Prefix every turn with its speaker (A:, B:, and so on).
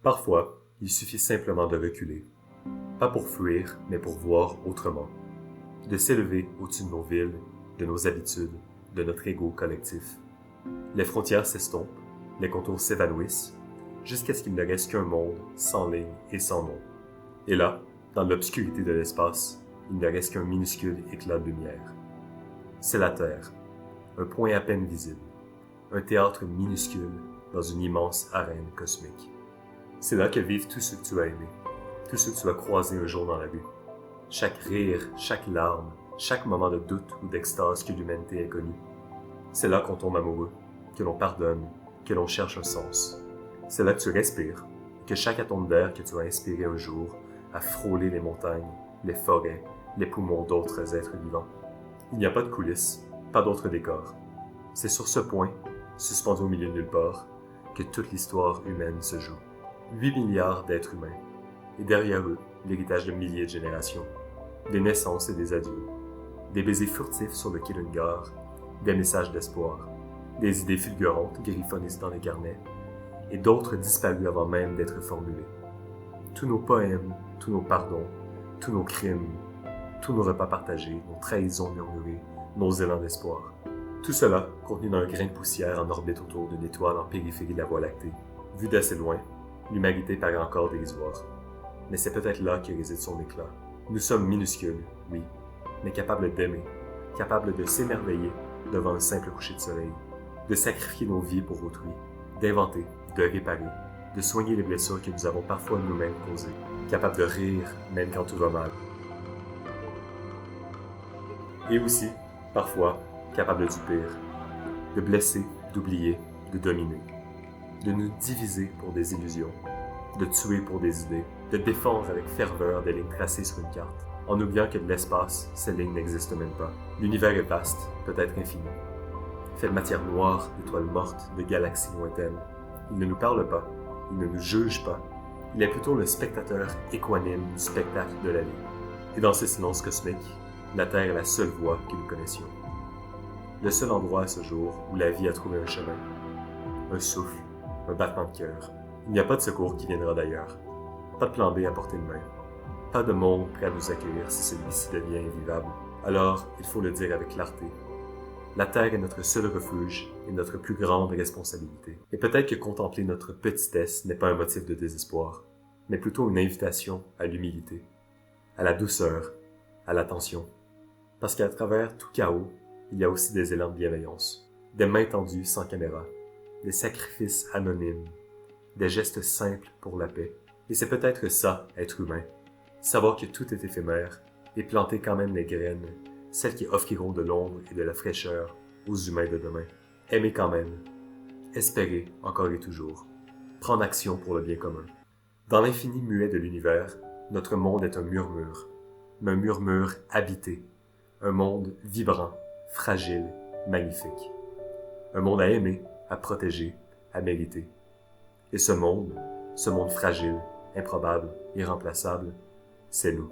A: Parfois, il suffit simplement de reculer. Pas pour fuir, mais pour voir autrement. De s'élever au-dessus de nos villes, de nos habitudes, de notre ego collectif. Les frontières s'estompent, les contours s'évanouissent, jusqu'à ce qu'il ne reste qu'un monde sans ligne et sans nom. Et là, dans l'obscurité de l'espace, il ne reste qu'un minuscule éclat de lumière. C'est la Terre, un point à peine visible, un théâtre minuscule dans une immense arène cosmique. C'est là que vivent tous ceux que tu as aimés, tous ceux que tu as croisés un jour dans la rue. Chaque rire, chaque larme, chaque moment de doute ou d'extase que l'humanité a connu. C'est là qu'on tombe amoureux, que l'on pardonne, que l'on cherche un sens. C'est là que tu respires, que chaque atome d'air que tu as inspiré un jour a frôlé les montagnes, les forêts, les poumons d'autres êtres vivants. Il n'y a pas de coulisses, pas d'autre décor. C'est sur ce point, suspendu au milieu de nulle part, que toute l'histoire humaine se joue. 8 milliards d'êtres humains, et derrière eux, l'héritage de milliers de générations, des naissances et des adieux, des baisers furtifs sur le quai d'une gare, des messages d'espoir, des idées fulgurantes griffonnées dans les carnets, et d'autres disparus avant même d'être formulés. Tous nos poèmes, tous nos pardons, tous nos crimes, tous nos repas partagés, nos trahisons murmurées, nos élans d'espoir. Tout cela contenu dans un grain de poussière en orbite autour d'une étoile en périphérie de la Voie lactée. Vu d'assez loin, l'humanité paraît encore dérisoire. Mais c'est peut-être là que réside son éclat. Nous sommes minuscules, oui, mais capables d'aimer, capables de s'émerveiller devant un simple coucher de soleil, de sacrifier nos vies pour autrui, d'inventer, de réparer, de soigner les blessures que nous avons parfois nous-mêmes causées, capables de rire même quand tout va mal. Et aussi, parfois, capables du pire, de blesser, d'oublier, de dominer, de nous diviser pour des illusions, de tuer pour des idées, de défendre avec ferveur des lignes tracées sur une carte, en oubliant que de l'espace, ces lignes n'existent même pas. L'univers est vaste, peut-être infini, fait de matière noire, d'étoiles mortes, de galaxies lointaines. Il ne nous parle pas, il ne nous juge pas, il est plutôt le spectateur équanime du spectacle de la vie. Et dans ce silence cosmique, la Terre est la seule voie que nous connaissions. Le seul endroit à ce jour où la vie a trouvé un chemin, un souffle, un battement de cœur. Il n'y a pas de secours qui viendra d'ailleurs, pas de plan B à portée de main, pas de monde prêt à nous accueillir si celui-ci devient invivable. Alors, il faut le dire avec clarté, la Terre est notre seul refuge et notre plus grande responsabilité. Et peut-être que contempler notre petitesse n'est pas un motif de désespoir, mais plutôt une invitation à l'humilité, à la douceur, à l'attention. Parce qu'à travers tout chaos, il y a aussi des élans de bienveillance, des mains tendues sans caméra, des sacrifices anonymes, des gestes simples pour la paix. Et c'est peut-être ça, être humain, savoir que tout est éphémère et planter quand même les graines, celles qui offriront de l'ombre et de la fraîcheur aux humains de demain. Aimer quand même, espérer encore et toujours, prendre action pour le bien commun. Dans l'infini muet de l'univers, notre monde est un murmure, mais un murmure habité, un monde vibrant, fragile, magnifique. Un monde à aimer, à protéger, à mériter. Et ce monde fragile, improbable, irremplaçable, c'est nous.